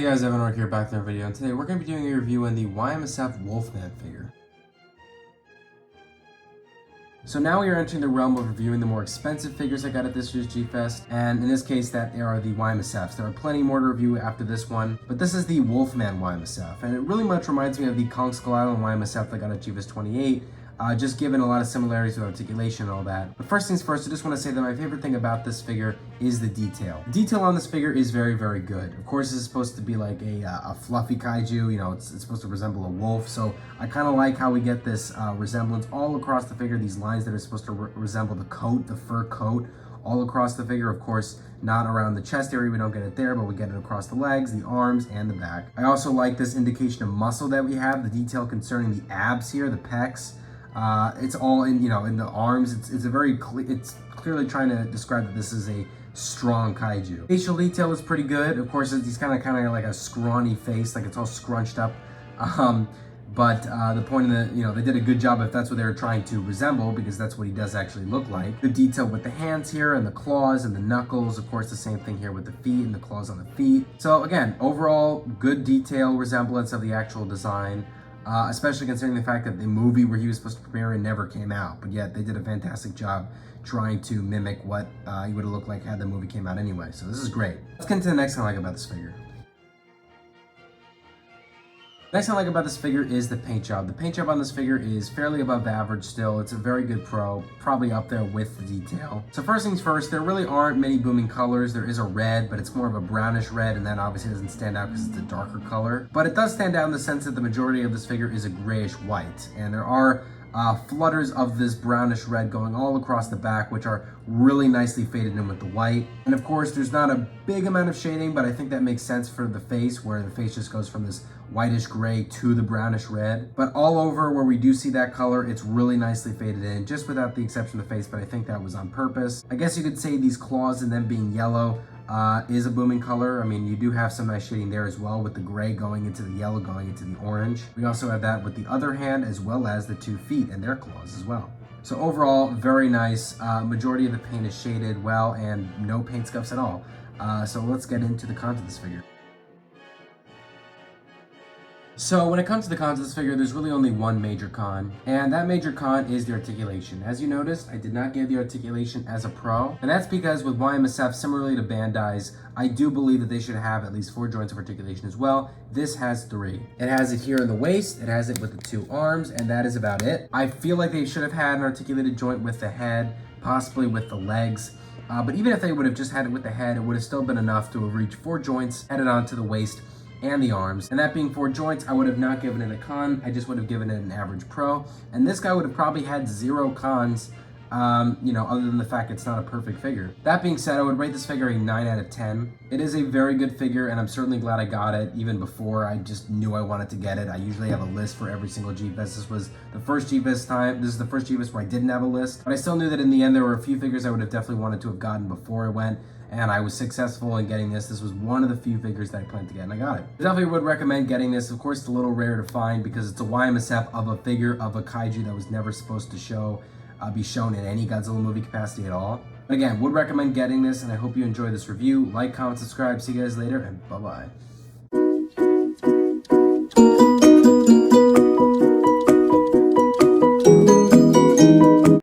Hey guys, Evan here, back to another video, and today we're going to be doing a review on the Y-MSF Wolfman figure. So now we are entering the realm of reviewing the more expensive figures I got at this year's G-Fest, and in this case that are the Y-MSFs. There are plenty more to review after this one, but this is the Wolfman Y-MSF, and it really much reminds me of the Kong Skull Island Y-MSF that I got at G-Fest 28, just given a lot of similarities with articulation and all that. But first things first, I just want to say that my favorite thing about this figure is the detail. The detail on this figure is very, very good. Of course, this is supposed to be like a fluffy kaiju, you know, it's supposed to resemble a wolf, so I kind of like how we get this resemblance all across the figure, these lines that are supposed to resemble the coat, the fur coat, all across the figure. Of course, not around the chest area, we don't get it there, but we get it across the legs, the arms, and the back. I also like this indication of muscle that we have, the detail concerning the abs here, the pecs. It's all in, in the arms. It's a very it's clearly trying to describe that this is a strong kaiju. Facial detail is pretty good. Of course, he's kind of like a scrawny face, like it's all scrunched up. But the point of the, they did a good job if that's what they were trying to resemble, because that's what he does actually look like. The detail with the hands here and the claws and the knuckles, of course, the same thing here with the feet and the claws on the feet. So again, overall, good detail resemblance of the actual design. Especially considering the fact that the movie where he was supposed to premiere in never came out, but yet they did a fantastic job trying to mimic what he would have looked like had the movie came out anyway. So this is great. Let's get into the next thing I like about this figure. Next thing I like about this figure is the paint job. The paint job on this figure is fairly above average still. It's a very good pro, probably up there with the detail. So first things first, there really aren't many booming colors. There is a red, but it's more of a brownish red, and that obviously doesn't stand out because it's a darker color. But it does stand out in the sense that the majority of this figure is a grayish white, and there are flutters of this brownish red going all across the back, which are really nicely faded in with the white. And of course, there's not a big amount of shading, but I think that makes sense for the face, where the face just goes from this whitish gray to the brownish red. But all over where we do see that color, it's really nicely faded in, just without the exception of the face, but I think that was on purpose. I guess you could say these claws and them being yellow is a booming color. I mean, you do have some nice shading there as well, with the gray going into the yellow going into the orange. We also have that with the other hand, as well as the 2 feet and their claws as well. So overall, very nice. Majority of the paint is shaded well and no paint scuffs at all. So let's get into the cons of this figure. So when it comes to the cons of this figure, there's really only one major con, and that major con is the articulation. As you noticed, I did not give the articulation as a pro, and that's because with Y-MSF, similarly to Bandai's, I do believe that they should have at least 4 joints of articulation as well. This has 3. It has it here in the waist, it has it with the 2 arms, and that is about it. I feel like they should have had an articulated joint with the head, possibly with the legs. But even if they would have just had it with the head, it would have still been enough to have reached 4 joints headed onto the waist and the arms. And that being 4 joints, I would have not given it a con, I just would have given it an average pro. And this guy would have probably had 0 cons, other than the fact it's not a perfect figure. That being said, I would rate this figure a 9 out of 10. It is a very good figure, and I'm certainly glad I got it, even before I just knew I wanted to get it. I usually have a list for every single G-Fest. This was the first G-Fest time. This is the first G-Fest where I didn't have a list, but I still knew that in the end there were a few figures I would have definitely wanted to have gotten before I went, and I was successful in getting this. This was one of the few figures that I planned to get, and I got it. I definitely would recommend getting this. Of course, it's a little rare to find because it's a Y-MSF of a figure of a kaiju that was never supposed to be shown in any Godzilla movie capacity at all. But again, would recommend getting this, and I hope you enjoy this review. Like, comment, subscribe. See you guys later, and bye-bye.